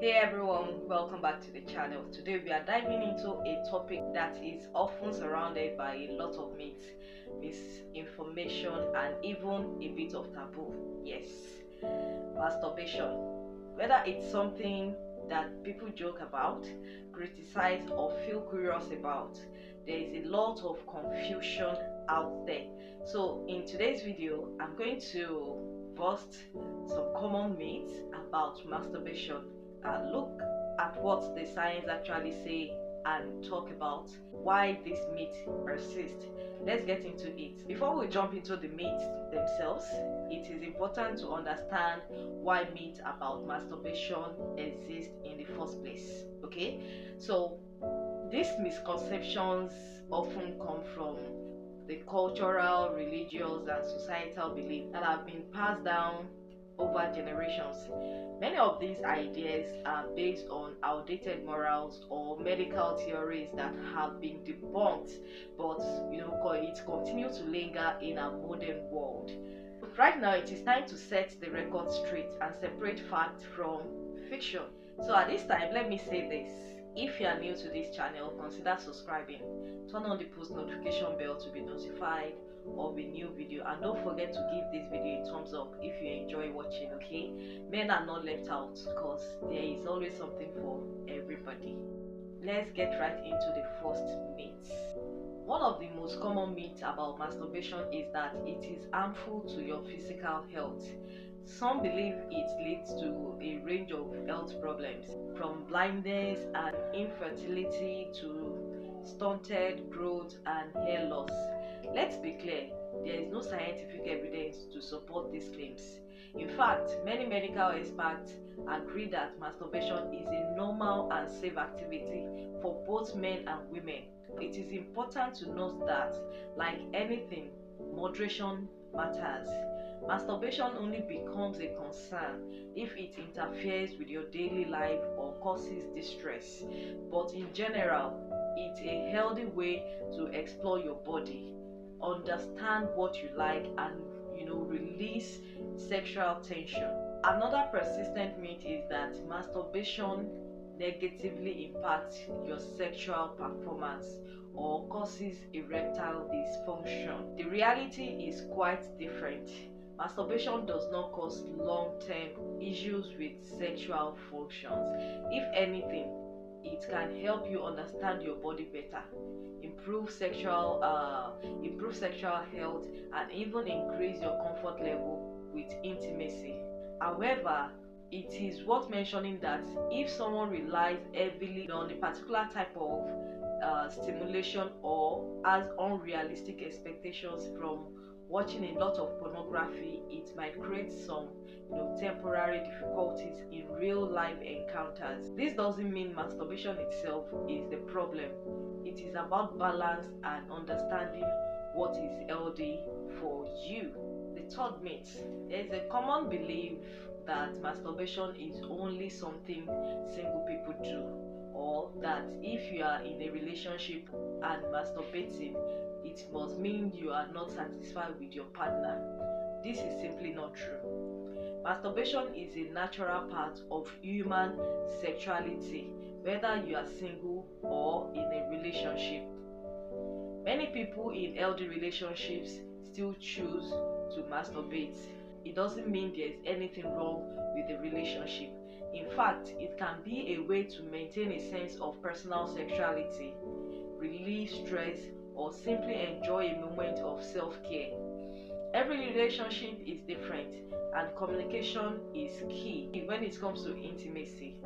Hey everyone, welcome back to the channel. Today we are diving into a topic that is often surrounded by a lot of myths, misinformation, and even a bit of taboo. Yes, masturbation. Whether it's something that people joke about, criticize, or feel curious about, there is a lot of confusion out there. So in today's video, I'm going to bust some common myths about masturbation and look at what the science actually say and talk about why this myth persists. Let's get into it. Before we jump into the myths themselves, it is important to understand why myths about masturbation exist in the first place. Okay, so these misconceptions often come from the cultural, religious, and societal beliefs that have been passed down over generations. Many of these ideas are based on outdated morals or medical theories that have been debunked, but it continues to linger in our modern world. Right now, it is time to set the record straight and separate fact from fiction. So at this time, let me say this. If you are new to this channel, consider subscribing. Turn on the post notification bell to be notified of a new video, and don't forget to give this video a thumbs up if you enjoy watching. Okay, men are not left out because there is always something for everybody. Let's get right into the first myth. One of the most common myths about masturbation is that it is harmful to your physical health. Some believe it leads to a range of health problems, from blindness and infertility to stunted growth and hair loss. Let's be clear, there is no scientific evidence to support these claims. In fact, many medical experts agree that masturbation is a normal and safe activity for both men and women. It is important to note that, like anything, moderation matters. Masturbation only becomes a concern if it interferes with your daily life or causes distress. But in general, it's a healthy way to explore your body, understand what you like, and release sexual tension. Another persistent myth is that masturbation negatively impacts your sexual performance or causes erectile dysfunction. The reality is quite different. Masturbation does not cause long-term issues with sexual functions. If anything, it can help you understand your body better, improve sexual health, and even increase your comfort level with intimacy. However, it is worth mentioning that if someone relies heavily on a particular type of stimulation or has unrealistic expectations from watching a lot of pornography, it might create some temporary difficulties in real life encounters. This doesn't mean masturbation itself is the problem. It is about balance and understanding what is healthy for you. The third myth: there is a common belief that masturbation is only something single people do, or that if you are in a relationship and masturbating, it must mean you are not satisfied with your partner. This is simply not true. Masturbation is a natural part of human sexuality, whether you are single or in a relationship. Many people in healthy relationships still choose to masturbate. It doesn't mean there's anything wrong with the relationship. In fact, it can be a way to maintain a sense of personal sexuality, relieve stress, or simply enjoy a moment of self-care. Every relationship is different, and communication is key when it comes to intimacy.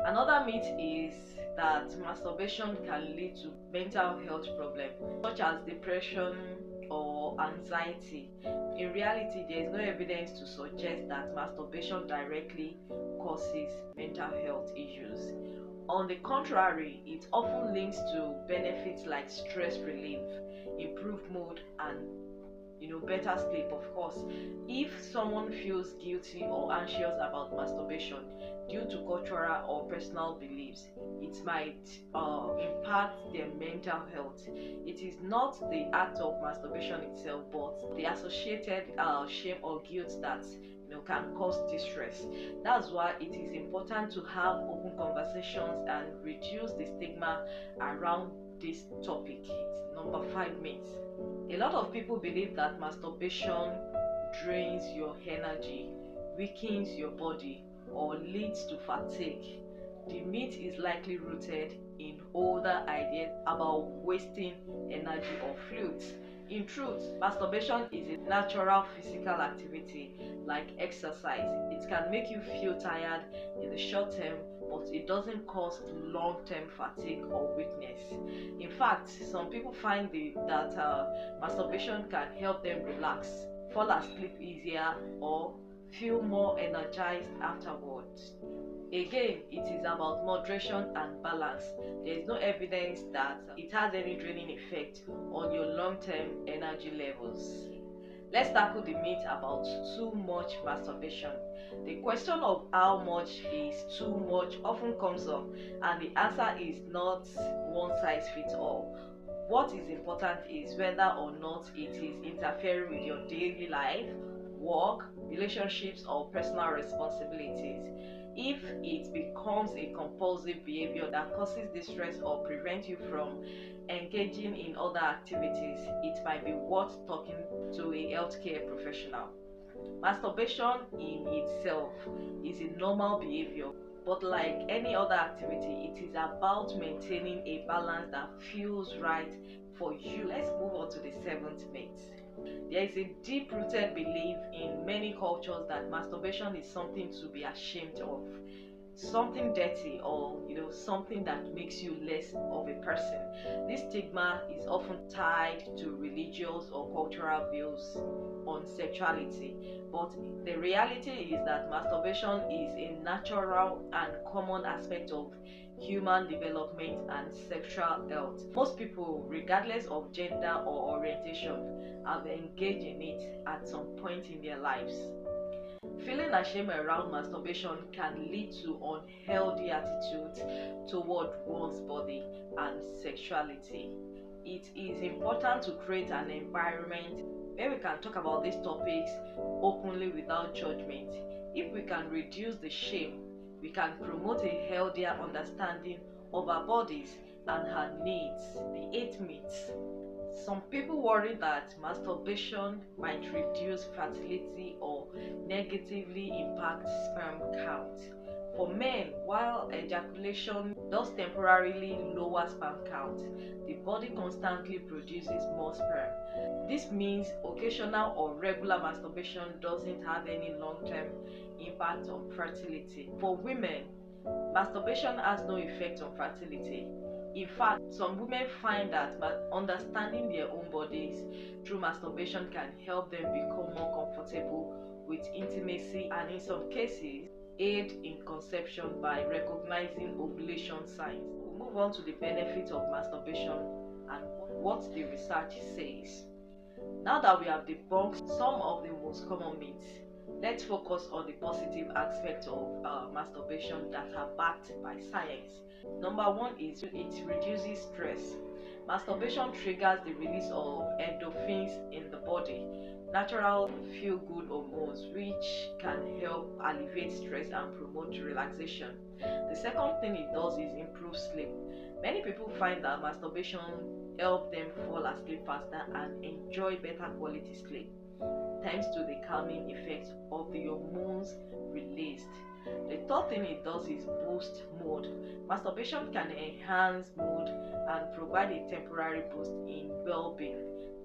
Another myth is that masturbation can lead to mental health problems such as depression or anxiety. In reality, there is no evidence to suggest that masturbation directly causes mental health issues. On the contrary, it often links to benefits like stress relief, improved mood, and better sleep. Of course, if someone feels guilty or anxious about masturbation due to cultural or personal beliefs, it might impact their mental health. It is not the act of masturbation itself, but the associated shame or guilt that can cause distress. That's why it is important to have open conversations and reduce the stigma around this topic. Number 5, myths. A lot of people believe that masturbation drains your energy, weakens your body, or leads to fatigue. The myth is likely rooted in older ideas about wasting energy or fluids. In truth, masturbation is a natural physical activity like exercise. It can make you feel tired in the short term, but it doesn't cause long-term fatigue or weakness. In fact, some people find that masturbation can help them relax, fall asleep easier, or feel more energized afterwards. Again, it is about moderation and balance. There is no evidence that it has any draining effect on your long-term energy levels. Let's tackle the myth about too much masturbation. The question of how much is too much often comes up, and the answer is not one size fits all. What is important is whether or not it is interfering with your daily life, work, relationships, or personal responsibilities. If it becomes a compulsive behavior that causes distress or prevents you from engaging in other activities, it might be worth talking to a healthcare professional. Masturbation in itself is a normal behavior, but like any other activity, it is about maintaining a balance that feels right for you. Let's move on to the 7th myth. There is a deep-rooted belief in many cultures that masturbation is something to be ashamed of, something dirty, or something that makes you less of a person. This stigma is often tied to religious or cultural views on sexuality, but the reality is that masturbation is a natural and common aspect of human development and sexual health. Most people, regardless of gender or orientation, have engaged in it at some point in their lives. Feeling ashamed around masturbation can lead to unhealthy attitudes toward one's body and sexuality. It is important to create an environment where we can talk about these topics openly without judgment. If we can reduce the shame, we can promote a healthier understanding of our bodies and our needs. The 8th myth. Some people worry that masturbation might reduce fertility or negatively impact sperm count. For men, while ejaculation does temporarily lower sperm count, the body constantly produces more sperm. This means occasional or regular masturbation doesn't have any long-term impact on fertility. For women, masturbation has no effect on fertility. In fact, some women find that understanding their own bodies through masturbation can help them become more comfortable with intimacy and, in some cases, aid in conception by recognizing ovulation signs. We'll move on to the benefits of masturbation and what the research says. Now that we have debunked some of the most common myths, let's focus on the positive aspects of masturbation that are backed by science. Number 1 is it reduces stress. Masturbation triggers the release of endorphins in the body, natural feel-good hormones, which can help alleviate stress and promote relaxation. The second thing it does is improve sleep. Many people find that masturbation helps them fall asleep faster and enjoy better quality sleep, thanks to the calming effect of the hormones released. The third thing it does is boost mood. Masturbation can enhance mood and provide a temporary boost in well-being,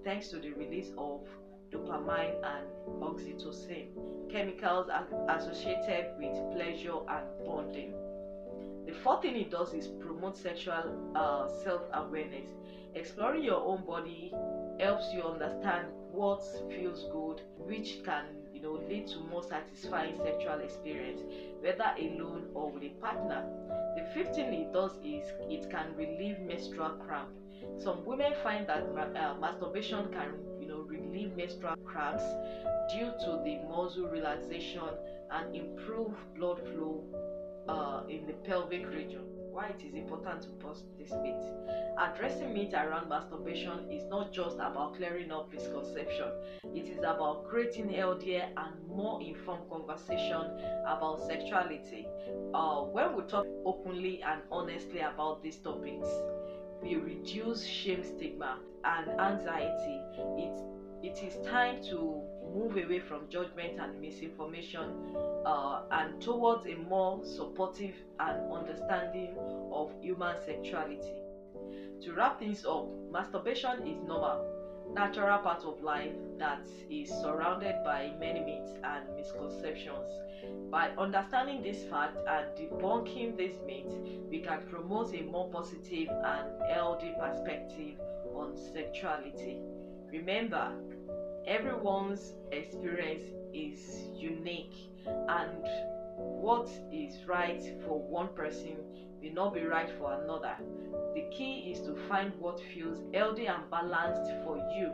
thanks to the release of dopamine and oxytocin, chemicals associated with pleasure and bonding. The fourth thing it does is promote sexual self-awareness. Exploring your own body helps you understand what feels good, which can lead to more satisfying sexual experience, whether alone or with a partner. The fifth thing it does is it can relieve menstrual cramp. Some women find that masturbation can relieve menstrual cramps due to the muscle relaxation and improve blood flow in the pelvic region. Why it is important to bust this myth. Addressing myths around masturbation is not just about clearing up misconception. It is about creating healthier and more informed conversation about sexuality. When we talk openly and honestly about these topics, we reduce shame, stigma, and anxiety. It is time to move away from judgment and misinformation, and towards a more supportive and understanding of human sexuality. To wrap things up, masturbation is normal, natural part of life that is surrounded by many myths and misconceptions. By understanding this fact and debunking these myths, we can promote a more positive and healthy perspective on sexuality. Remember, everyone's experience is unique, and what is right for one person will not be right for another. The key is to find what feels healthy and balanced for you.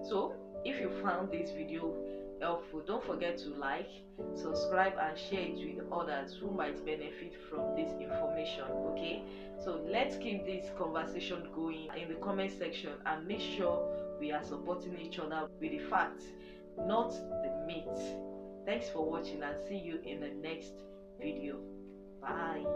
So if you found this video helpful, don't forget to like, subscribe, and share it with others who might benefit from this information. Okay, so let's keep this conversation going in the comment section, and make sure we are supporting each other with the facts, not the myths. Thanks for watching, and see you in the next video. Bye.